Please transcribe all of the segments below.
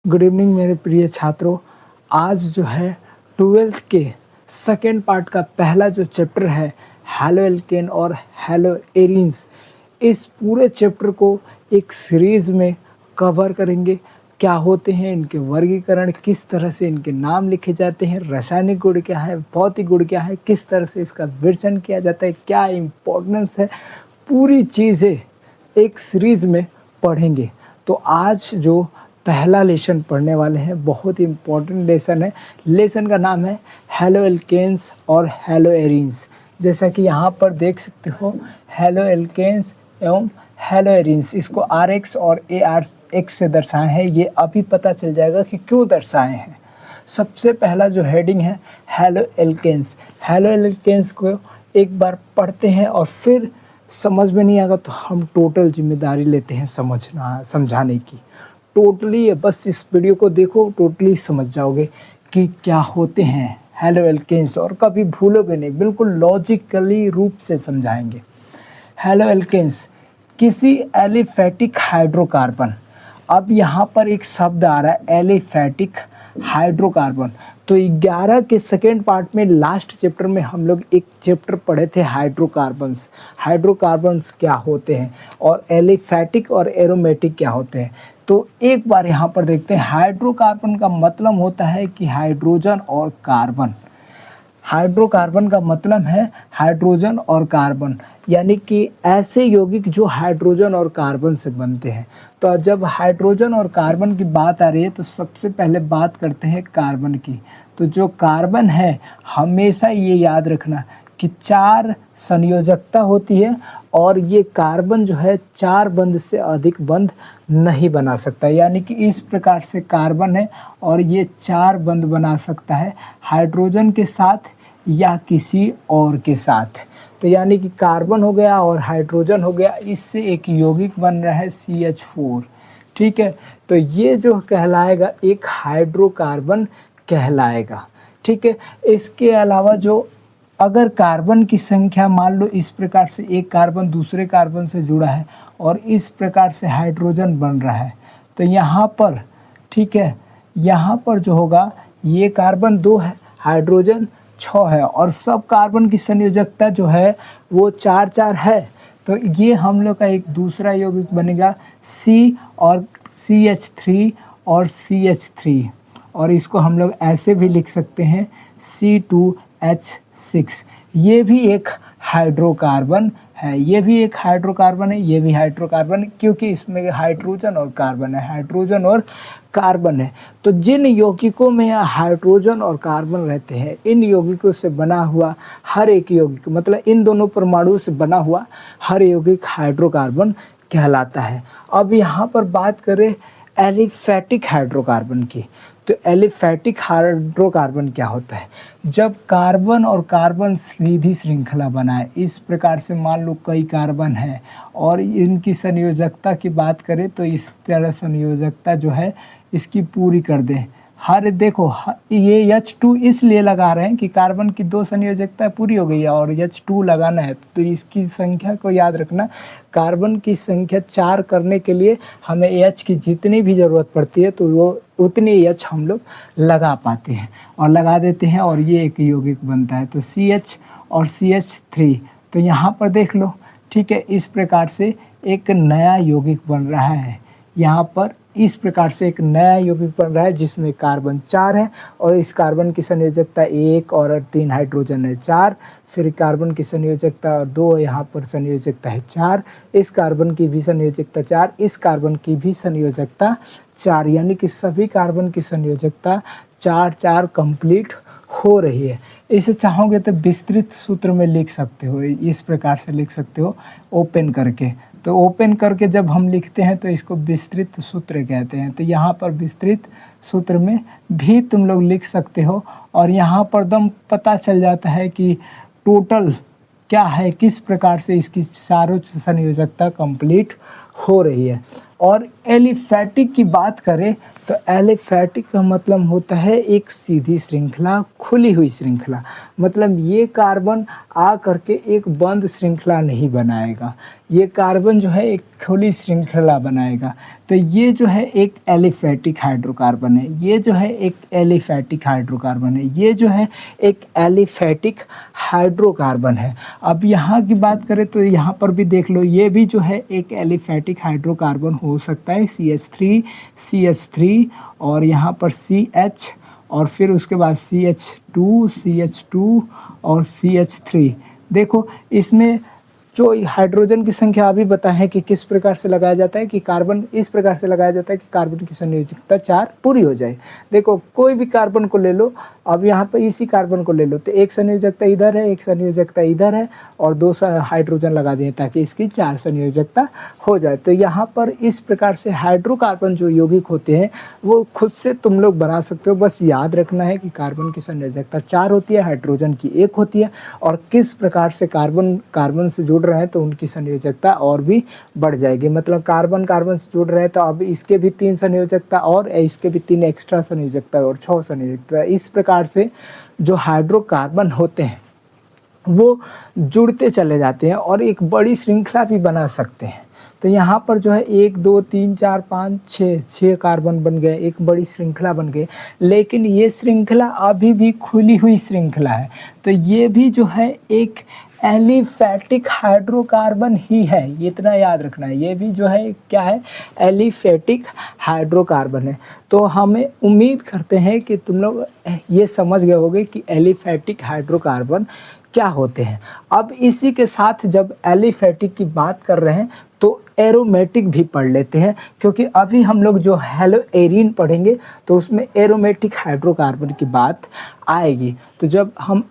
Good evening मेरे प्रिय छात्रों। आज जो है 12th के सेकेंड पार्ट का पहला जो चैप्टर है हैलो एल्केन और हैलो एरीन्स, इस पूरे चैप्टर को एक सीरीज़ में कवर करेंगे। क्या होते हैं इनके वर्गीकरण, किस तरह से इनके नाम लिखे जाते हैं, रासायनिक गुण क्या है, भौतिक गुण क्या है, किस तरह से इसका विवेचन किया जाता है, क्या इम्पोर्टेंस है, पूरी चीज़ें एक सीरीज़ में पढ़ेंगे। तो आज जो पहला लेसन पढ़ने वाले हैं बहुत ही इम्पोर्टेंट लेसन है। लेसन का नाम है हैलो एल्केन्स और हैलो एरीन्स। जैसा कि यहाँ पर देख सकते हो हैलो एल्केन्स एवं हैलो एरीन्स, इसको RX और ARX से दर्शाए हैं। ये अभी पता चल जाएगा कि क्यों दर्शाए हैं। सबसे पहला जो हेडिंग है हैलो एल्केन्स। हैलो एल्केन्स को एक बार पढ़ते हैं और फिर समझ में नहीं आएगा तो हम टोटल जिम्मेदारी लेते हैं समझाने की। टोटली बस इस वीडियो को देखो, टोटली समझ जाओगे कि क्या होते हैं हैलो एल्केन्स और कभी भूलोगे नहीं, बिल्कुल लॉजिकली रूप से समझाएंगे। हैलो एल्केन्स किसी एलिफैटिक हाइड्रोकार्बन, अब यहाँ पर एक शब्द आ रहा है एलिफैटिक हाइड्रोकार्बन। तो 11 के सेकेंड पार्ट में लास्ट चैप्टर में हम लोग एक चैप्टर पढ़े थे हाइड्रोकार्बन्स। हाइड्रोकार्बन्स क्या होते हैं और एलिफैटिक और एरोमेटिक क्या होते हैं। तो एक बार यहाँ पर देखते हैं। हाइड्रोकार्बन का मतलब होता है कि हाइड्रोजन और कार्बन। हाइड्रोकार्बन का मतलब है हाइड्रोजन और कार्बन, यानी कि ऐसे यौगिक जो हाइड्रोजन और कार्बन से बनते हैं। तो जब हाइड्रोजन और कार्बन की बात आ रही है तो सबसे पहले बात करते हैं कार्बन की। तो जो कार्बन है हमेशा ये याद रखना कि 4 संयोजकता होती है और ये कार्बन जो है 4 बंध से अधिक बंध नहीं बना सकता, यानी कि इस प्रकार से कार्बन है और ये 4 बंध बना सकता है हाइड्रोजन के साथ या किसी और के साथ। तो यानी कि कार्बन हो गया और हाइड्रोजन हो गया, इससे एक यौगिक बन रहा है CH4। ठीक है, तो ये जो कहलाएगा एक हाइड्रोकार्बन कहलाएगा। ठीक है, इसके अलावा जो अगर कार्बन की संख्या मान लो इस प्रकार से एक कार्बन दूसरे कार्बन से जुड़ा है और इस प्रकार से हाइड्रोजन बन रहा है, तो यहाँ पर ठीक है, यहाँ पर जो होगा ये कार्बन 2 है, हाइड्रोजन 6 है और सब कार्बन की संयोजकता जो है वो 4-4 है। तो ये हम लोग का एक दूसरा यौगिक बनेगा C और CH3 और CH3, और इसको हम लोग ऐसे भी लिख सकते हैं C2H6। ये भी एक हाइड्रोकार्बन है, ये भी एक हाइड्रोकार्बन है, ये भी हाइड्रोकार्बन है, क्योंकि इसमें हाइड्रोजन और कार्बन है, हाइड्रोजन और कार्बन है। तो जिन यौगिकों में हाइड्रोजन और कार्बन रहते हैं, इन यौगिकों से बना हुआ हर एक यौगिक, मतलब इन दोनों परमाणु से बना हुआ हर यौगिक हाइड्रोकार्बन कहलाता है। अब यहाँ पर बात करें एलिफैटिक हाइड्रोकार्बन की, तो एलिफैटिक हाइड्रोकार्बन क्या होता है। जब कार्बन और कार्बन सीधी श्रृंखला बनाए, इस प्रकार से मान लो कई कार्बन है और इनकी संयोजकता की बात करें तो इस तरह संयोजकता जो है इसकी पूरी कर दें। हर देखो ये H2 इसलिए लगा रहे हैं कि कार्बन की 2 संयोजकता पूरी हो गई है और H2 लगाना है, तो इसकी संख्या को याद रखना। कार्बन की संख्या 4 करने के लिए हमें H की जितनी भी ज़रूरत पड़ती है तो वो उतनी H हम लोग लगा पाते हैं और लगा देते हैं और ये एक यौगिक बनता है। तो CH और CH3, तो यहाँ पर देख लो। ठीक है, इस प्रकार से एक नया यौगिक बन रहा है। यहाँ पर इस प्रकार से एक नया यौगिक बन रहा है जिसमें कार्बन 4 है और इस कार्बन की संयोजकता 1 और 3 हाइड्रोजन है 4, फिर कार्बन की संयोजकता 2, यहाँ पर संयोजकता है 4, इस कार्बन की भी संयोजकता 4, इस कार्बन की भी संयोजकता 4, यानी कि सभी कार्बन की संयोजकता 4-4 कंप्लीट हो रही है। इसे चाहोगे तो विस्तृत सूत्र में लिख सकते हो, इस प्रकार से लिख सकते हो ओपन करके। तो ओपन करके जब हम लिखते हैं तो इसको विस्तृत सूत्र कहते हैं। तो यहाँ पर विस्तृत सूत्र में भी तुम लोग लिख सकते हो और यहाँ पर दम पता चल जाता है कि टोटल क्या है, किस प्रकार से इसकी चारों संयोजकता कंप्लीट हो रही है। और एलिफैटिक की बात करें तो एलिफैटिक का मतलब होता है एक सीधी श्रृंखला, खुली हुई श्रृंखला। मतलब ये कार्बन आ करके एक बंद श्रृंखला नहीं बनाएगा, ये कार्बन जो है एक खुली श्रृंखला बनाएगा। तो ये जो है एक एलिफैटिक हाइड्रोकार्बन है, ये जो है एक एलिफैटिक हाइड्रोकार्बन है, ये जो है एक एलिफैटिक हाइड्रोकार्बन है। अब यहाँ की बात करें तो यहाँ पर भी देख लो, ये भी जो है एक एलिफैटिक हाइड्रोकार्बन हो सकता है, CH3 और यहाँ पर CH और फिर उसके बाद CH2 और CH3। देखो इसमें जो हाइड्रोजन की संख्या अभी बताएं है कि किस प्रकार से लगाया जाता है, कि कार्बन इस प्रकार से लगाया जाता है कि कार्बन की संयोजकता 4 पूरी हो जाए। देखो कोई भी कार्बन को ले लो, अब यहाँ पर इसी कार्बन को ले लो तो एक संयोजकता इधर है, एक संयोजकता इधर है और 2 हाइड्रोजन लगा दिए ताकि इसकी 4 संयोजकता हो जाए। तो यहाँ पर इस प्रकार से हाइड्रोकार्बन जो यौगिक होते हैं वो खुद से तुम लोग बना सकते हो। बस याद रखना है कि कार्बन की संयोजकता 4 होती है, हाइड्रोजन की 1 होती है, और किस प्रकार से कार्बन से जुड़ रहे हैं तो उनकी संयोजकता और भी बढ़ जाएगी। मतलब कार्बन से जुड़ रहे हैं तो अब इसके भी 3 संयोजकता और इसके भी 3 एक्स्ट्रा संयोजकता और 6 संयोजकता। इस प्रकार से जो हाइड्रोकार्बन होते हैं वो जुड़ते चले जाते हैं और एक बड़ी श्रृंखला भी बना सकते हैं। तो यहाँ पर जो है 1 2 3 4 5 6 कार्बन बन गए, एक बड़ी श्रृंखला बन गई। लेकिन ये श्रृंखला अभी भी खुली हुई श्रृंखला है, तो ये भी जो है एक एलिफैटिक हाइड्रोकार्बन ही है, ये इतना याद रखना है। ये भी जो है क्या है, एलिफैटिक हाइड्रोकार्बन है। तो हमें उम्मीद करते हैं कि तुम लोग ये समझ गए होगे कि एलिफैटिक हाइड्रोकार्बन क्या होते हैं। अब इसी के साथ जब एलिफैटिक की बात कर रहे हैं तो एरोमेटिक भी पढ़ लेते हैं, क्योंकि अभी हम लोग जो हैलोएरीन पढ़ेंगे तो उसमें एरोमेटिक हाइड्रोकार्बन की बात आएगी। तो जब हम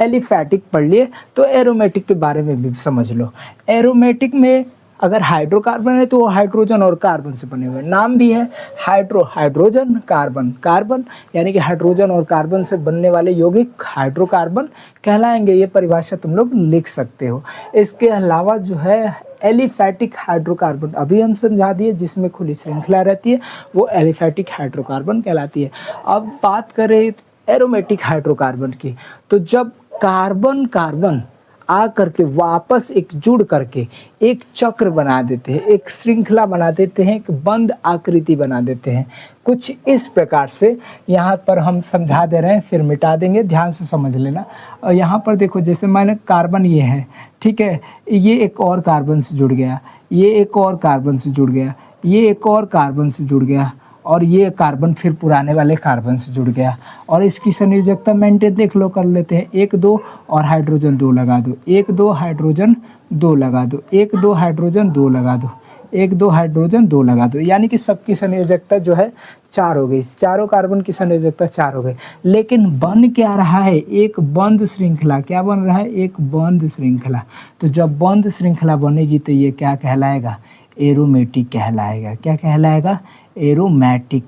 एलिफैटिक पढ़ लिए तो एरोमेटिक के बारे में भी समझ लो। एरोमेटिक में अगर हाइड्रोकार्बन है तो वो हाइड्रोजन और कार्बन से बने हुए, नाम भी है हाइड्रोजन कार्बन यानी कि हाइड्रोजन और कार्बन से बनने वाले यौगिक हाइड्रोकार्बन कहलाएंगे। ये परिभाषा तुम लोग लिख सकते हो। इसके अलावा जो है एलिफैटिक हाइड्रोकार्बन अभी हम समझा दिए, जिसमें खुली श्रृंखला रहती है वो एलिफैटिक हाइड्रोकार्बन कहलाती है। अब बात करें एरोमेटिक हाइड्रोकार्बन की, तो जब कार्बन आ करके वापस एक जुड़ करके एक चक्र बना देते हैं, एक श्रृंखला बना देते हैं, एक बंद आकृति बना देते हैं, कुछ इस प्रकार से। यहाँ पर हम समझा दे रहे हैं, फिर मिटा देंगे, ध्यान से समझ लेना। और यहाँ पर देखो, जैसे मैंने कार्बन ये है, ठीक है, ये एक और कार्बन से जुड़ गया, ये एक और कार्बन से जुड़ गया, ये एक और कार्बन से जुड़ गया, और ये कार्बन फिर पुराने वाले कार्बन से जुड़ गया। और इसकी संयोजकता मेंटेन देख लो, कर लेते हैं। 1 2 और हाइड्रोजन 2 लगा दो, 1 2 हाइड्रोजन 2 लगा दो, 1 2 हाइड्रोजन 2 लगा दो, 1 2 हाइड्रोजन 2 लगा दो, यानी कि सबकी संयोजकता जो है 4 हो गई। चारों कार्बन की संयोजकता 4 हो गई। लेकिन बन क्या रहा है, एक बंद श्रृंखला। क्या बन रहा है, एक बंद श्रृंखला। तो जब बंद श्रृंखला बनेगी तो ये क्या कहलाएगा, एरोमेटिक कहलाएगा। क्या कहलाएगा, एरोमेटिक।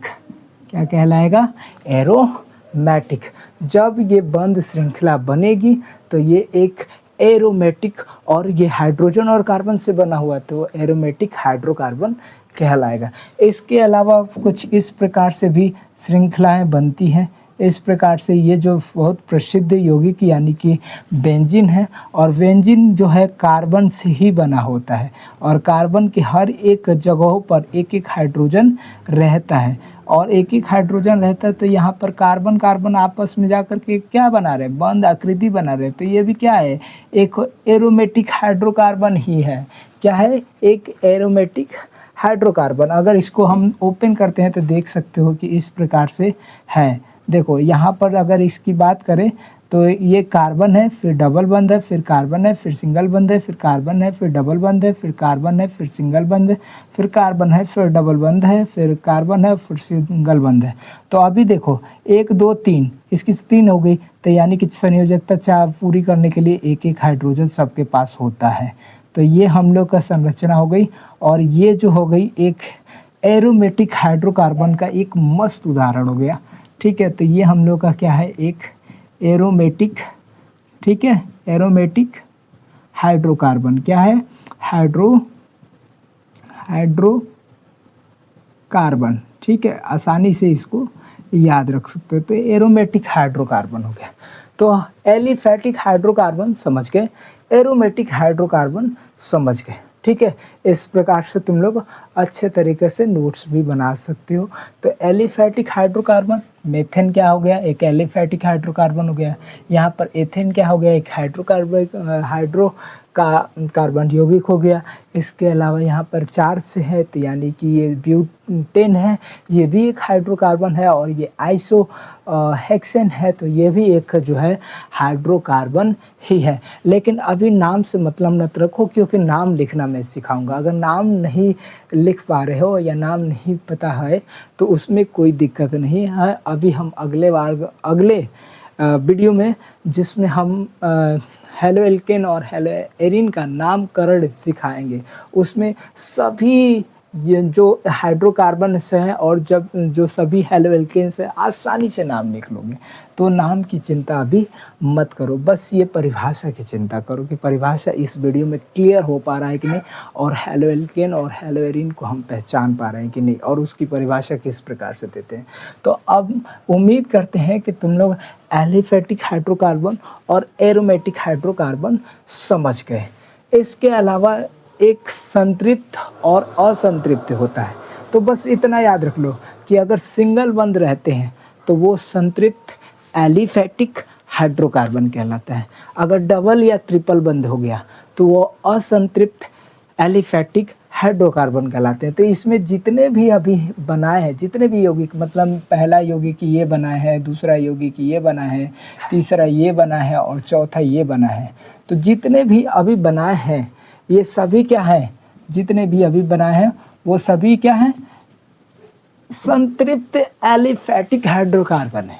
क्या कहलाएगा, एरोमेटिक। जब ये बंद श्रृंखला बनेगी तो ये एक एरोमेटिक, और ये हाइड्रोजन और कार्बन से बना हुआ तो एरोमेटिक हाइड्रोकार्बन कहलाएगा। इसके अलावा कुछ इस प्रकार से भी श्रृंखलाएं बनती हैं। इस प्रकार से ये जो बहुत प्रसिद्ध यौगिक यानी कि बेंजीन है, और बेंजीन जो है कार्बन से ही बना होता है, और कार्बन के हर एक जगहों पर एक एक हाइड्रोजन रहता है, और एक एक हाइड्रोजन रहता है। तो यहाँ पर कार्बन आपस में जाकर के क्या बना रहे, बंद आकृति बना रहे। तो ये भी क्या है, एक एरोमेटिक हाइड्रोकार्बन ही है। क्या है, एक एरोमेटिक हाइड्रोकार्बन। अगर इसको हम ओपन करते हैं तो देख सकते हो कि इस प्रकार से है। देखो यहाँ पर अगर इसकी बात करें तो ये कार्बन है, फिर डबल बंद है, फिर कार्बन है, फिर सिंगल बंद है, फिर कार्बन है, फिर डबल बंद है, फिर कार्बन है, फिर सिंगल बंद है, फिर कार्बन है, फिर डबल बंद है, फिर कार्बन है, फिर सिंगल बंद है। तो अभी देखो 1 2 3, इसकी 3 हो गई। तो यानी कि संयोजकता 4 पूरी करने के लिए एक एक हाइड्रोजन सबके पास होता है। तो ये हम लोग का संरचना हो गई, और ये जो हो गई एक एरोमेटिक हाइड्रोकार्बन का एक मस्त उदाहरण हो गया। ठीक है, तो ये हम लोग का क्या है, एक एरोमेटिक, ठीक है, एरोमेटिक हाइड्रोकार्बन। क्या है, हाइड्रोकार्बन। ठीक है, आसानी से इसको याद रख सकते हो। तो एरोमेटिक हाइड्रोकार्बन हो गया। तो एलिफैटिक हाइड्रोकार्बन समझ गए, एरोमेटिक हाइड्रोकार्बन समझ गए। ठीक है, इस प्रकार से तुम लोग अच्छे तरीके से नोट्स भी बना सकते हो। तो एलिफैटिक हाइड्रोकार्बन, मेथेन क्या हो गया, एक एलिफैटिक हाइड्रोकार्बन हो गया। यहाँ पर एथेन क्या हो गया, एक हाइड्रो का कार्बन यौगिक हो गया। इसके अलावा यहाँ पर 4 से है, तो यानी कि ये ब्यूटेन है, ये भी एक हाइड्रोकार्बन है। और ये आइसो हेक्सेन है, तो ये भी एक जो है हाइड्रोकार्बन ही है। लेकिन अभी नाम से मतलब मत रखो, क्योंकि नाम लिखना मैं सिखाऊंगा। अगर नाम नहीं लिख पा रहे हो या नाम नहीं पता है तो उसमें कोई दिक्कत नहीं है। अभी हम अगले वीडियो में, जिसमें हम हेलो एल्केन और हेलो एरिन का नामकरण सिखाएंगे, उसमें सभी ये जो हाइड्रोकार्बन से हैं और जब जो सभी हेलो एल्केन से आसानी से नाम लिख लोगे। तो नाम की चिंता अभी मत करो, बस ये परिभाषा की चिंता करो कि परिभाषा इस वीडियो में क्लियर हो पा रहा है कि नहीं, और हेलो एल्केन और हेलो एरिन को हम पहचान पा रहे हैं कि नहीं, और उसकी परिभाषा किस प्रकार से देते हैं। तो अब उम्मीद करते हैं कि तुम लोग एलिफैटिक हाइड्रोकार्बन और एरोमेटिक हाइड्रोकार्बन समझ गए। इसके अलावा एक संतृप्त और असंतृप्त होता है। तो बस इतना याद रख लो कि अगर सिंगल बंद रहते हैं तो वो संतृप्त एलिफैटिक हाइड्रोकार्बन कहलाता है। अगर डबल या ट्रिपल बंद हो गया तो वो असंतृप्त एलिफैटिक हाइड्रोकार्बन कहलाते हैं। तो इसमें जितने भी अभी बनाए हैं, जितने भी यौगिक, मतलब पहला यौगिक ये बना है, दूसरा यौगिक ये बना है, तीसरा ये बना है और चौथा ये बना है। तो जितने भी अभी बनाए हैं ये सभी क्या है, जितने भी अभी बनाए हैं वो सभी क्या है, संतृप्त एलिफैटिक हाइड्रोकार्बन है।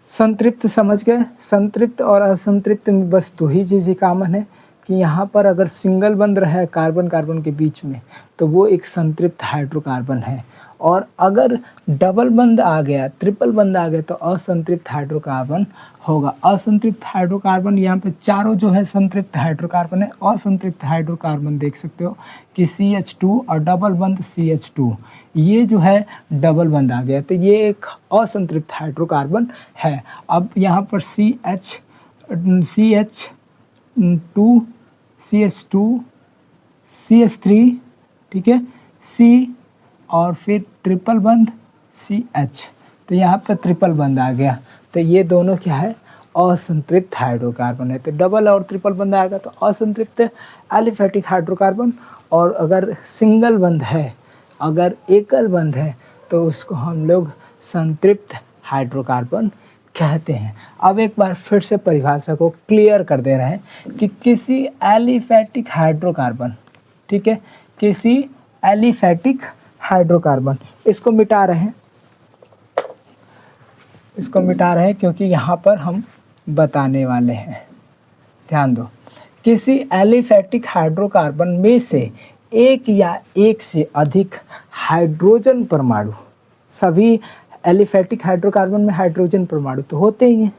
संतृप्त समझ गए। संतृप्त और असंतृप्त में बस 2 ही चीज़ें कॉमन है कि यहाँ पर अगर सिंगल बंद रहे कार्बन कार्बन के बीच में तो वो एक संतृप्त हाइड्रोकार्बन है, और अगर डबल बंद आ गया, ट्रिपल बंद आ गया तो असंतृप्त हाइड्रोकार्बन होगा। असंतृप्त हाइड्रोकार्बन यहाँ पे चारों जो है संतृप्त हाइड्रोकार्बन है। असंतृप्त हाइड्रोकार्बन देख सकते हो कि CH2 और डबल बंद CH2, ये जो है डबल बंद आ गया तो ये एक असंतृप्त हाइड्रोकार्बन है। अब यहाँ पर CH2 CH3, ठीक है, C और फिर ट्रिपल बंद CH, तो यहाँ पर ट्रिपल बंद आ गया। तो ये दोनों क्या है, असंतृप्त हाइड्रोकार्बन है। तो डबल और ट्रिपल बंद आएगा तो असंतृप्त एलिफैटिक हाइड्रोकार्बन, और अगर सिंगल बंद है, अगर एकल बंद है तो उसको हम लोग संतृप्त हाइड्रोकार्बन कहते हैं। अब एक बार फिर से परिभाषा को क्लियर कर दे रहे हैं कि किसी एलिफैटिक हाइड्रोकार्बन, ठीक है, किसी एलिफैटिक हाइड्रोकार्बन, इसको मिटा रहे हैं क्योंकि यहाँ पर हम बताने वाले हैं, ध्यान दो। किसी एलिफैटिक हाइड्रोकार्बन में से एक या एक से अधिक हाइड्रोजन परमाणु, सभी एलिफैटिक हाइड्रोकार्बन में हाइड्रोजन परमाणु तो होते ही हैं,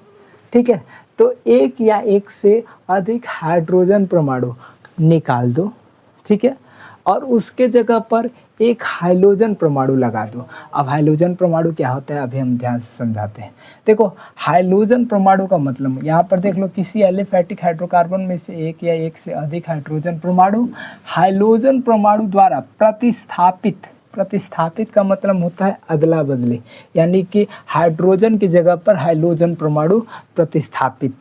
ठीक है, तो एक या एक से अधिक हाइड्रोजन परमाणु निकाल दो, ठीक है, और उसके जगह पर एक हाइड्रोजन परमाणु लगा दो। अब हाइड्रोजन परमाणु क्या होता है अभी हम ध्यान से समझाते हैं। देखो, हाइड्रोजन परमाणु का मतलब यहाँ पर देख लो, किसी एलिफैटिक हाइड्रोकार्बन में से एक या एक से अधिक हाइड्रोजन परमाणु हाइड्रोजन परमाणु द्वारा प्रतिस्थापित का मतलब होता है अदला बदली, यानी कि हाइड्रोजन की जगह पर हाइड्रोजन परमाणु प्रतिस्थापित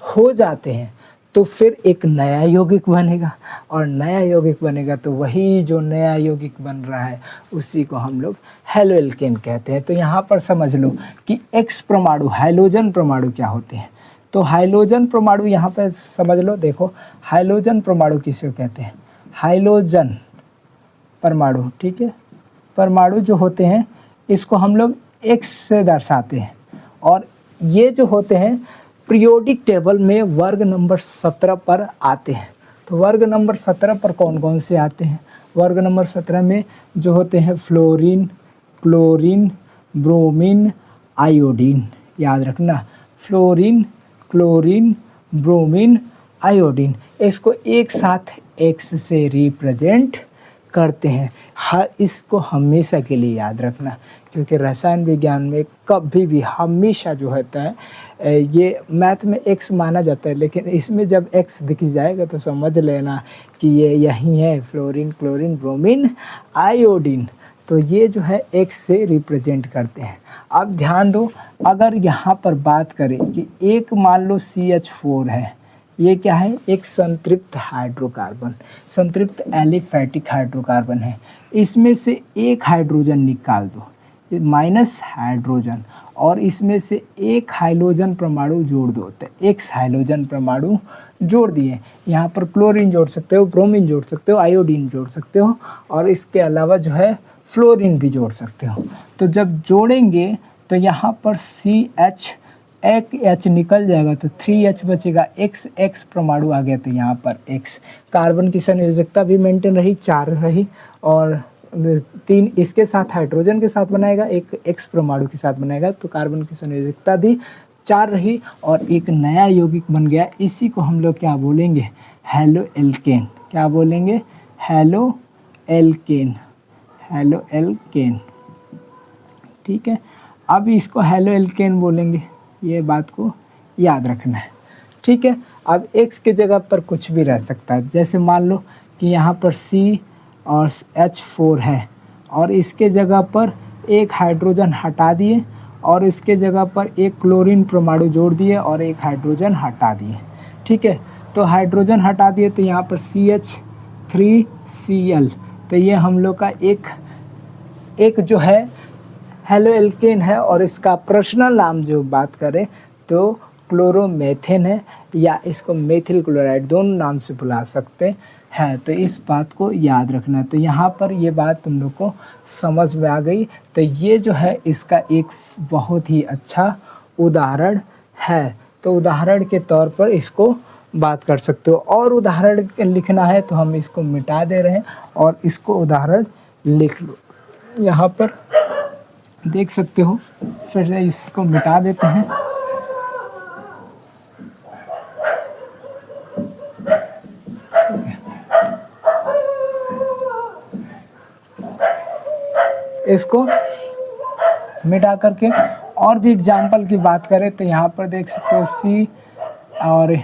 हो जाते हैं तो फिर एक नया यौगिक बनेगा, और नया यौगिक बनेगा तो वही जो नया यौगिक बन रहा है उसी को हम लोग हेलो एल्केन कहते हैं। तो यहाँ पर समझ लो कि X परमाणु, हाइड्रोजन परमाणु क्या होते हैं। तो हाइड्रोजन परमाणु यहाँ पर समझ लो, देखो हाइड्रोजन परमाणु किसे कहते हैं, हाइड्रोजन परमाणु, ठीक है, परमाणु जो होते हैं इसको हम लोग X से दर्शाते हैं, और ये जो होते हैं पीरियोडिक टेबल में वर्ग नंबर 17 पर आते हैं। तो वर्ग नंबर 17 पर कौन कौन से आते हैं, वर्ग नंबर 17 में जो होते हैं फ्लोरीन, क्लोरीन, ब्रोमीन, आयोडीन, याद रखना, फ्लोरीन, क्लोरीन, ब्रोमीन, आयोडीन, इसको एक साथ X से रिप्रेजेंट करते हैं। इसको हमेशा के लिए याद रखना, क्योंकि रसायन विज्ञान में कभी भी हमेशा जो होता है ये मैथ में एक्स माना जाता है, लेकिन इसमें जब एक्स दिख जाएगा तो समझ लेना कि ये यही है, फ्लोरीन, क्लोरीन, ब्रोमीन, आयोडीन। तो ये जो है एक्स से रिप्रेजेंट करते हैं। अब ध्यान दो, अगर यहाँ पर बात करें कि एक मान लो CH4 है, ये क्या है, एक संतृप्त हाइड्रोकार्बन, संतृप्त एलिफैटिक हाइड्रोकार्बन है। इसमें से एक हाइड्रोजन निकाल दो, माइनस हाइड्रोजन, और इसमें से एक हाइड्रोजन परमाणु जोड़ दो, तो एक्स हाइड्रोजन परमाणु जोड़ दिए। यहाँ पर क्लोरीन जोड़ सकते हो, ब्रोमीन जोड़ सकते हो, आयोडीन जोड़ सकते हो, और इसके अलावा जो है फ्लोरीन भी जोड़ सकते हो। तो जब जोड़ेंगे तो यहाँ पर CH, एक H निकल जाएगा तो 3H बचेगा, X परमाणु आ गया, तो यहाँ पर X। कार्बन की संयोजकता भी मेंटेन रही, 4 रही, और 3 इसके साथ हाइड्रोजन के साथ बनाएगा, एक X परमाणु के साथ बनाएगा, तो कार्बन की संयोजकता भी 4 रही और एक नया यौगिक बन गया। इसी को हम लोग क्या बोलेंगे, हेलो एल्केन। क्या बोलेंगे, हेलो एल्केन, हेलो एल्केन। ठीक है, अब इसको हेलो एल्केन बोलेंगे, ये बात को याद रखना है। ठीक है, अब X की जगह पर कुछ भी रह सकता है, जैसे मान लो कि यहाँ पर C और H4 है, और इसके जगह पर एक हाइड्रोजन हटा दिए, और इसके जगह पर एक क्लोरीन परमाणु जोड़ दिए, और एक हाइड्रोजन हटा दिए। ठीक है, तो हाइड्रोजन हटा दिए तो यहाँ पर CH3Cl, तो ये हम लोग का एक जो है हेलो एल्केन है, और इसका पर्सनल नाम जो बात करें तो क्लोरोमेथेन है, या इसको मेथिल क्लोराइड, दोनों नाम से बुला सकते हैं। तो इस बात को याद रखना। तो यहाँ पर ये बात तुम लोग को समझ में आ गई। तो ये जो है इसका एक बहुत ही अच्छा उदाहरण है। तो उदाहरण के तौर पर इसको बात कर सकते हो, और उदाहरण लिखना है तो हम इसको मिटा दे रहे हैं और इसको उदाहरण लिख लो। यहाँ पर देख सकते हो, फिर से इसको मिटा देते हैं। इसको मिटा करके और भी एग्जाम्पल की बात करें तो यहाँ पर देख सकते हो C और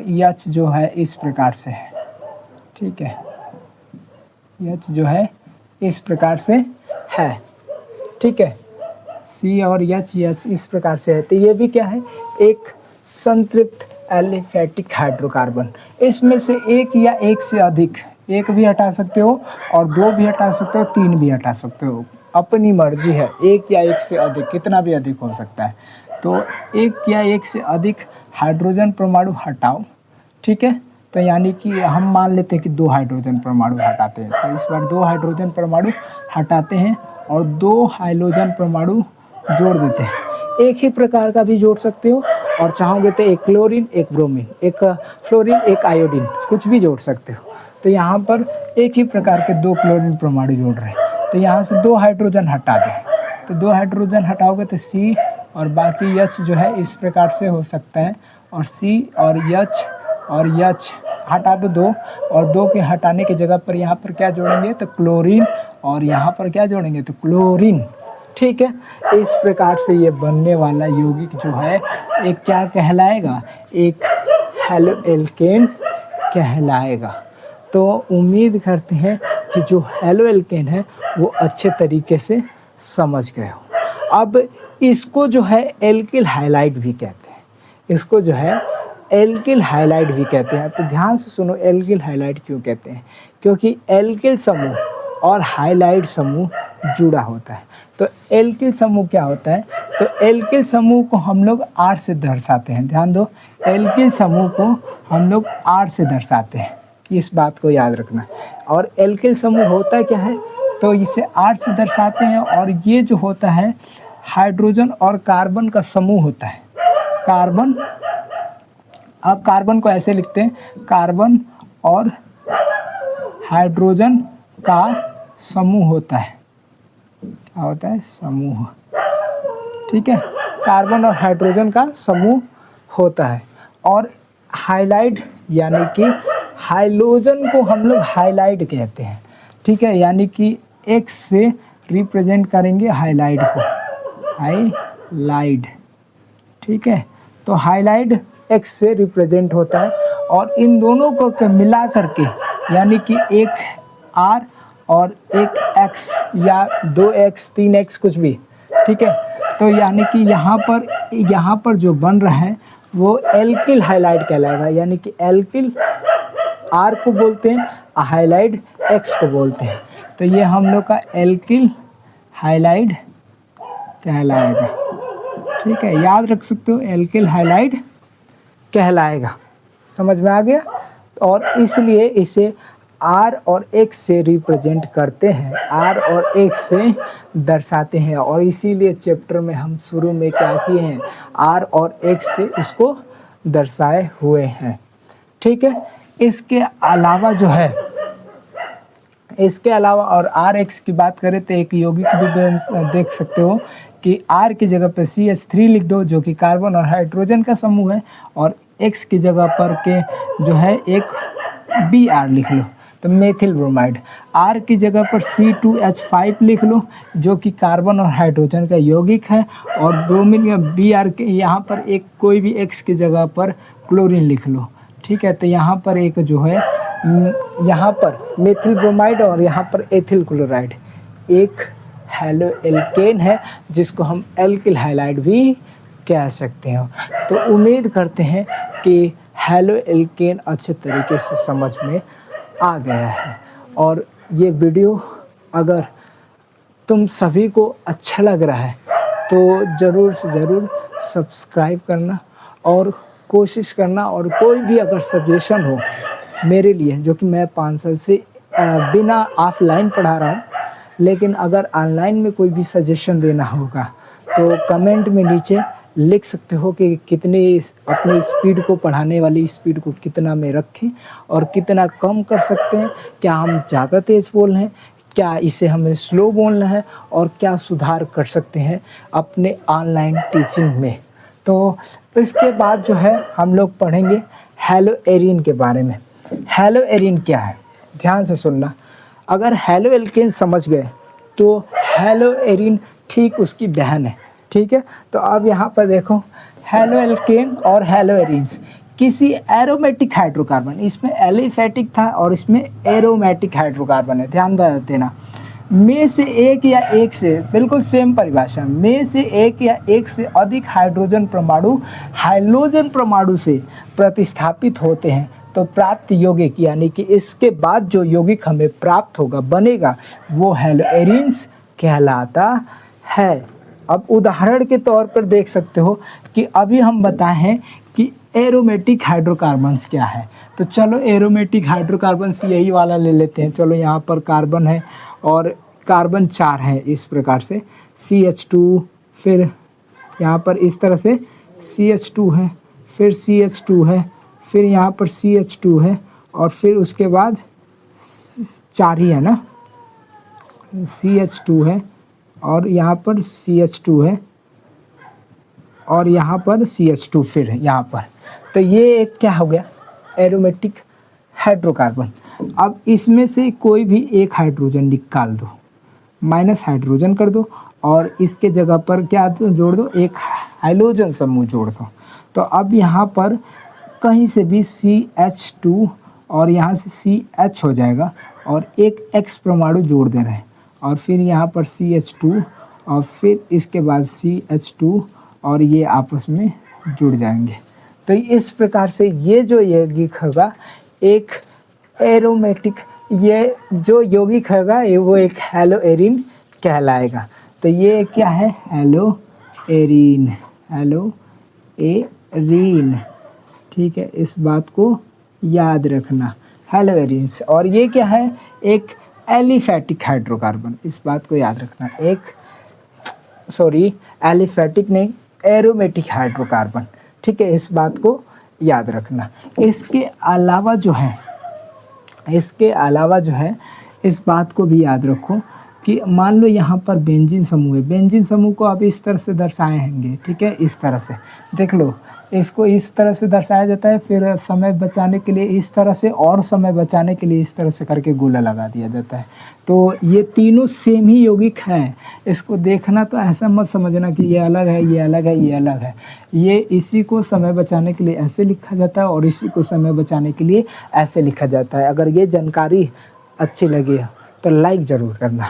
H जो है इस प्रकार से है। ठीक है, H जो है इस प्रकार से है। ठीक है, C और H इस प्रकार से है। तो ये भी क्या है, एक संतृप्त एलिफैटिक हाइड्रोकार्बन। इसमें से एक या एक से अधिक, एक भी हटा सकते हो और 2 भी हटा सकते हो, 3 भी हटा सकते हो, अपनी मर्जी है। एक या एक से अधिक, कितना भी अधिक हो सकता है। तो एक या एक से अधिक हाइड्रोजन परमाणु हटाओ। ठीक है, तो यानी कि हम मान लेते हैं कि 2 हाइड्रोजन परमाणु हटाते हैं, तो इस बार 2 हाइड्रोजन परमाणु हटाते हैं और 2 हाइड्रोजन परमाणु जोड़ देते हैं। एक ही प्रकार का भी जोड़ सकते हो, और चाहोगे तो एक क्लोरीन, एक ब्रोमीन, एक फ्लोरीन, एक आयोडीन, कुछ भी जोड़ सकते हो। तो यहाँ पर एक ही प्रकार के 2 क्लोरीन परमाणु जोड़ रहे हैं, तो यहाँ से 2 हाइड्रोजन हटा दो। तो 2 हाइड्रोजन हटाओगे तो C और बाकी H जो है इस प्रकार से हो सकता है, और C और H हटा दो 2, और 2 के हटाने की जगह पर यहाँ पर क्या जोड़ेंगे, तो क्लोरीन, और यहाँ पर क्या जोड़ेंगे, तो क्लोरीन। ठीक है, इस प्रकार से ये बनने वाला यौगिक जो है एक क्या कहलाएगा, एक हेलो एल्केन कहलाएगा। तो उम्मीद करते हैं कि जो हेलो एल्केन है वो अच्छे तरीके से समझ गए हो। अब इसको जो है एल्किल हाइलाइड भी कहते हैं, इसको जो है एल्किल हाइलाइड भी कहते हैं। तो ध्यान से सुनो, एल्किल हाइलाइड क्यों कहते हैं, क्योंकि एल्किल समूह और हाइलाइड समूह जुड़ा होता है। तो एल्किल समूह क्या होता है, तो एल्किल समूह को हम लोग R से दर्शाते हैं। ध्यान दो, एल्किल समूह को हम लोग R से दर्शाते हैं, इस बात को याद रखना। और एल्किल समूह होता क्या है, तो इसे R से दर्शाते हैं, और ये जो होता है हाइड्रोजन और कार्बन का समूह होता है। कार्बन, अब कार्बन को ऐसे लिखते हैं, कार्बन और हाइड्रोजन का समूह होता है। क्या होता है, समूह। ठीक है, कार्बन और हाइड्रोजन का समूह होता है। और हाइलाइड यानी कि हाइड्रोजन को हम लोग हाइलाइड कहते हैं। ठीक है, यानी कि X से रिप्रेजेंट करेंगे हाइलाइड को, हाइलाइड, ठीक है। तो हाइलाइड एक्स से रिप्रेजेंट होता है और इन दोनों को मिला करके यानी कि एक आर और एक एक्स या 2x 3x कुछ भी, ठीक है। तो यानी कि यहाँ पर जो बन रहा है वो एल्किल हाइलाइड कहलाएगा, यानी कि एल्किल आर को बोलते हैं, हाइलाइड एक्स को बोलते हैं। तो ये हम लोग का एल्किल हाइलाइड कहलाएगा, ठीक है, याद रख सकते हो, एल्किल हाइलाइड कहलाएगा। समझ में आ गया? और इसलिए इसे R और X से रिप्रेजेंट करते हैं, R और X से दर्शाते हैं। और इसीलिए चैप्टर में हम शुरू में क्या किए हैं, R और X से इसको दर्शाए हुए हैं, ठीक है। इसके अलावा जो है, इसके अलावा और आर एक्स की बात करें तो एक यौगिक भी देख सकते हो कि R की जगह पर CH3 लिख दो जो कि कार्बन और हाइड्रोजन का समूह है, और X की जगह पर के जो है एक Br लिख लो तो मेथिल ब्रोमाइड। R की जगह पर C2H5 लिख लो जो कि कार्बन और हाइड्रोजन का यौगिक है, और ब्रोमीन या Br के यहाँ पर एक कोई भी X की जगह पर क्लोरीन लिख लो, ठीक है। तो यहाँ पर एक जो है यहाँ पर मेथिल ब्रोमाइड और यहाँ पर एथिल क्लोराइड एक हेलो एल्केन है जिसको हम एल्किल हाइलाइड भी कह सकते हैं। तो उम्मीद करते हैं कि हेलो एल्केन अच्छे तरीके से समझ में आ गया है। और ये वीडियो अगर तुम सभी को अच्छा लग रहा है तो ज़रूर से ज़रूर सब्सक्राइब करना और कोशिश करना, और कोई भी अगर सजेशन हो मेरे लिए, जो कि मैं 5 साल से बिना ऑफलाइन पढ़ा रहा हूँ, लेकिन अगर ऑनलाइन में कोई भी सजेशन देना होगा तो कमेंट में नीचे लिख सकते हो कि कितनी अपनी स्पीड को, पढ़ाने वाली स्पीड को कितना में रखें और कितना कम कर सकते हैं, क्या हम ज़्यादा तेज़ बोल रहे हैं, क्या इसे हमें स्लो बोलना है, और क्या सुधार कर सकते हैं अपने ऑनलाइन टीचिंग में। तो इसके बाद जो है हम लोग पढ़ेंगे हेलो एरीन के बारे में। हेलो एरीन क्या है, ध्यान से सुनना। अगर हेलो एल्केन समझ गए तो हेलो एरीन ठीक उसकी बहन है, ठीक है। तो अब यहाँ पर देखो, हेलो एल्केन और हेलो एरीन्स किसी एरोमेटिक हाइड्रोकार्बन, इसमें एलिफेटिक था और इसमें एरोमेटिक हाइड्रोकार्बन है, ध्यान देना, में से एक या एक से, बिल्कुल सेम परिभाषा, में से एक या एक से अधिक हाइड्रोजन परमाणु हाइड्रोजन परमाणु से प्रतिस्थापित होते हैं तो प्राप्त यौगिक, यानी कि इसके बाद जो यौगिक हमें प्राप्त होगा, बनेगा, वो हेलो एरीन्स कहलाता है। अब उदाहरण के तौर पर देख सकते हो कि अभी हम बताए हैं कि एरोमेटिक हाइड्रोकार्बन्स क्या है। तो चलो एरोमेटिक हाइड्रोकार्बन्स यही वाला ले लेते हैं। चलो यहाँ पर कार्बन है और कार्बन 4 है, इस प्रकार से CH2, फिर यहाँ पर इस तरह से CH2 है, फिर CH2 है, फिर यहाँ पर CH2 है, और फिर उसके बाद 4 ही है ना, CH2 है, और यहाँ पर CH2 है, और यहाँ पर CH2 फिर है यहाँ पर। तो ये एक क्या हो गया, एरोमेटिक हाइड्रोकार्बन। अब इसमें से कोई भी एक हाइड्रोजन निकाल दो, माइनस हाइड्रोजन कर दो, और इसके जगह पर क्या जोड़ दो, एक हाइड्रोजन समूह जोड़ दो। तो अब यहाँ पर कहीं से भी CH2 और यहाँ से CH हो जाएगा, और एक X परमाणु जोड़ दे रहे हैं, और फिर यहाँ पर CH2 और फिर इसके बाद CH2, और ये आपस में जुड़ जाएंगे। तो इस प्रकार से ये जो यौगिक होगा एक एरोमेटिक, ये जो यौगिक होगा ये वो एक हेलो एरीन कहलाएगा। तो ये क्या है, हेलो एरीन, हेलो एरीन, ठीक है, इस बात को याद रखना, हेलो एरीन्स। और ये क्या है, एक एलिफेटिक हाइड्रोकार्बन, इस बात को याद रखना, एलिफेटिक नहीं, एरोमेटिक हाइड्रोकार्बन, ठीक है, इस बात को याद रखना। इसके अलावा जो है इस बात को भी याद रखो कि मान लो यहाँ पर बेंजीन समूह है, बेंजीन समूह को आप इस तरह से दर्शाए हैंगे, ठीक है, इस तरह से देख लो, इसको इस तरह से दर्शाया जाता है, फिर समय बचाने के लिए इस तरह से, और समय बचाने के लिए इस तरह से करके गोला लगा दिया जाता है। तो ये तीनों सेम ही यौगिक हैं, इसको देखना तो ऐसा मत समझना कि ये अलग है, ये अलग है, ये अलग है। ये इसी को समय बचाने के लिए ऐसे लिखा जाता है और इसी को समय बचाने के लिए ऐसे लिखा जाता है। अगर ये जानकारी अच्छी लगी तो लाइक ज़रूर करना,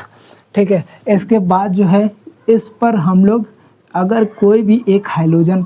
ठीक है। इसके बाद जो है, इस पर हम लोग अगर कोई भी एक हाइड्रोजन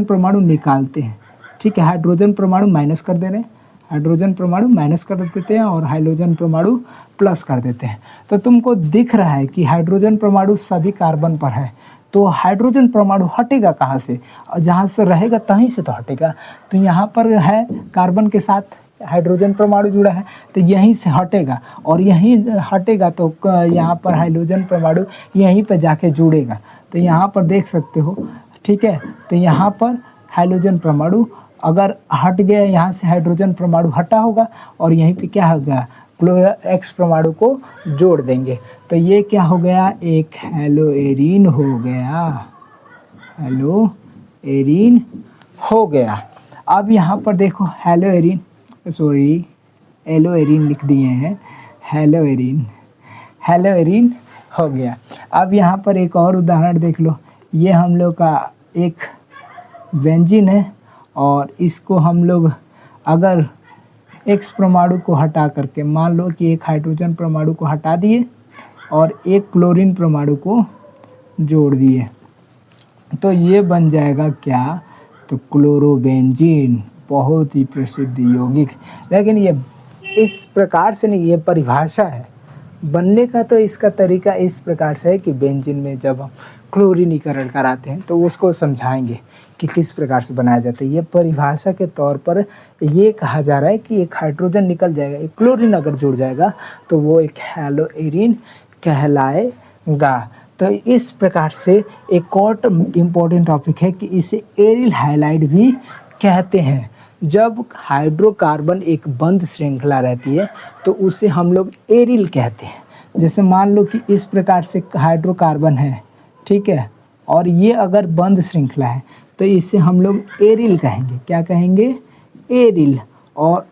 परमाणु निकालते हैं, ठीक है, हाइड्रोजन परमाणु माइनस कर दे रहे हैं, हाइड्रोजन परमाणु माइनस कर देते हैं और हाइड्रोजन परमाणु प्लस कर देते हैं, तो तुमको दिख रहा है कि हाइड्रोजन परमाणु सभी कार्बन पर है, तो हाइड्रोजन परमाणु हटेगा कहाँ से, और जहाँ से रहेगा तहीं से तो हटेगा। तो यहाँ पर है कार्बन के साथ हाइड्रोजन परमाणु जुड़ा है, तो यहीं से हटेगा, और यहीं हटेगा तो यहाँ पर हाइड्रोजन परमाणु यहीं पर जाके जुड़ेगा। तो यहाँ पर देख सकते हो, ठीक है। तो यहाँ पर हाइड्रोजन परमाणु अगर हट गया, यहाँ से हाइड्रोजन परमाणु हटा होगा और यहीं पे क्या होगा, एक्स परमाणु को जोड़ देंगे, तो ये क्या हो गया, एक हेलोएरीन हो गया, हेलोएरीन हो गया। अब यहाँ पर देखो हेलोएरीन, सॉरी एलोएरीन लिख दिए हैं, हेलोएरीन, हेलोएरीन हो गया। अब यहाँ पर एक और उदाहरण देख लो, ये हम लोग का एक बेंजीन है और इसको हम लोग अगर एक्स परमाणु को हटा करके, मान लो कि एक हाइड्रोजन परमाणु को हटा दिए और एक क्लोरीन परमाणु को जोड़ दिए, तो ये बन जाएगा क्या, तो क्लोरोबेंजीन, बहुत ही प्रसिद्ध यौगिक। लेकिन ये इस प्रकार से नहीं, ये परिभाषा है बनने का, तो इसका तरीका इस प्रकार से है कि बेंजीन में जब हम क्लोरीनीकरण कराते हैं तो उसको समझाएंगे कि किस प्रकार से बनाया जाता है। ये परिभाषा के तौर पर ये कहा जा रहा है कि एक हाइड्रोजन निकल जाएगा, एक क्लोरीन अगर जुड़ जाएगा तो वो एक हेलोएरीन कहलाएगा। तो इस प्रकार से एक और इम्पोर्टेंट टॉपिक है कि इसे एरिल हैलाइड भी कहते हैं। जब हाइड्रोकार्बन एक बंद श्रृंखला रहती है तो उसे हम लोग एरिल कहते हैं। जैसे मान लो कि इस प्रकार से हाइड्रोकार्बन है, ठीक है, और ये अगर बंद श्रृंखला है तो इसे हम लोग एरिल कहेंगे। क्या कहेंगे, एरिल, और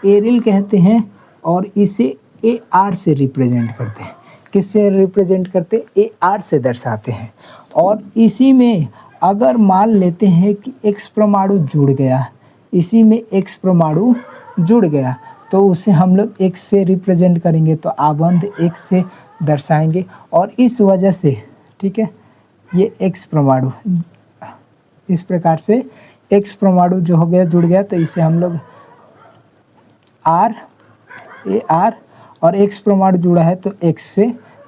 एरिल कहते हैं, और इसे ए आर से रिप्रेजेंट करते हैं। किससे रिप्रेजेंट करते हैं, ए आर से दर्शाते हैं। और इसी में अगर मान लेते हैं कि एक्स परमाणु जुड़ गया, इसी में एक्स परमाणु जुड़ गया, तो उसे हम लोग एक्स से रिप्रेजेंट करेंगे, तो आबंध एक्स से दर्शाएंगे। और इस वजह से, ठीक है, ये एक्स परमाणु इस प्रकार से एक्स परमाणु जो हो गया, जुड़ गया, तो इसे हम लोग आर, ए आर, और एक्स परमाणु जुड़ा है तो एक्स से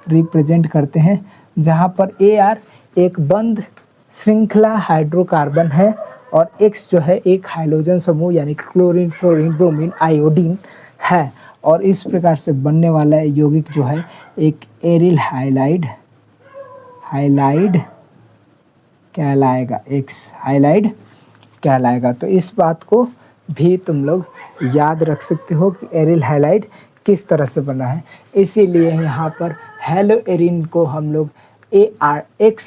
रिप्रेजेंट करते हैं। जहाँ पर ए आर एक बंद श्रृंखला हाइड्रोकार्बन है और एक्स जो है एक हाइड्रोजन समूह यानी क्लोरीन, फ्लोरीन, ब्रोमीन, आयोडीन है। और इस प्रकार से बनने वाला यौगिक जो है एक एरिल हाइलाइड कहलाएगा, एक्स हाइलाइड कहलाएगा। तो इस बात को भी तुम लोग याद रख सकते हो कि एरिल हाइलाइड किस तरह से बना है। इसीलिए यहाँ पर हेलोएरीन को हम लोग ए आर एक्स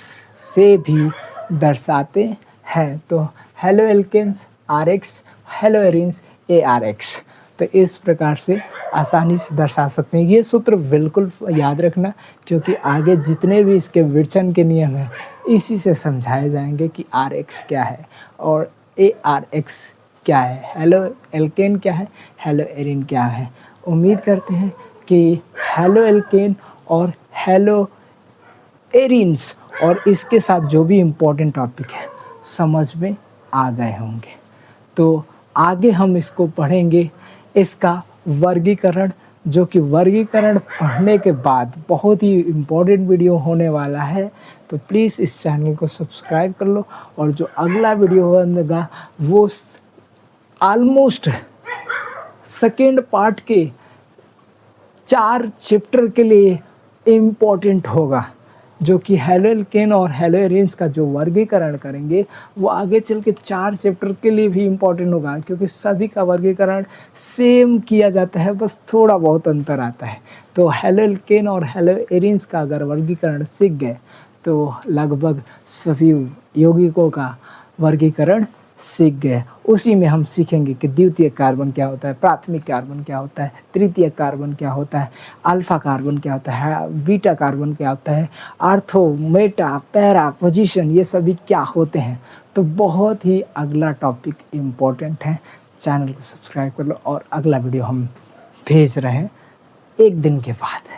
से भी दर्शाते हैं। तो haloalkanes R X, haloarenes A R X. तो इस प्रकार से आसानी से दर्शा सकते हैं। ये सूत्र बिल्कुल याद रखना, क्योंकि आगे जितने भी इसके विचलन के नियम हैं इसी से समझाए जाएंगे कि आर एक्स क्या है और ए आर एक्स क्या है, हेलो एल्केन क्या है, हेलो एरीन क्या है। उम्मीद करते हैं कि हेलो एल्केन और हेलो एरीन्स और इसके साथ जो भी इम्पोर्टेंट टॉपिक है समझ में आ गए होंगे। तो आगे हम इसको पढ़ेंगे, इसका वर्गीकरण, जो कि वर्गीकरण पढ़ने के बाद बहुत ही इम्पोर्टेंट वीडियो होने वाला है। तो प्लीज़ इस चैनल को सब्सक्राइब कर लो, और जो अगला वीडियो होगा वो ऑलमोस्ट सेकेंड पार्ट के 4 चैप्टर के लिए इम्पोर्टेंट होगा। जो कि हैलोएल्केन और हैलोएरिन्स का जो वर्गीकरण करेंगे, वो आगे चल के 4 चैप्टर के लिए भी इम्पोर्टेंट होगा, क्योंकि सभी का वर्गीकरण सेम किया जाता है, बस थोड़ा बहुत अंतर आता है। तो हैलोएल्केन और हैलोएरिन्स का अगर वर्गीकरण सीख गए, तो लगभग सभी यौगिकों का वर्गीकरण सीख गए। उसी में हम सीखेंगे कि द्वितीयक कार्बन क्या होता है, प्राथमिक कार्बन क्या होता है, तृतीयक कार्बन क्या होता है, अल्फा कार्बन क्या होता है, बीटा कार्बन क्या होता है, आर्थो, मेटा, पैरा, पोजीशन, ये सभी क्या होते हैं। तो बहुत ही अगला टॉपिक इम्पोर्टेंट है। चैनल को सब्सक्राइब कर लो और अगला वीडियो हम भेज रहे हैं 1 दिन के बाद।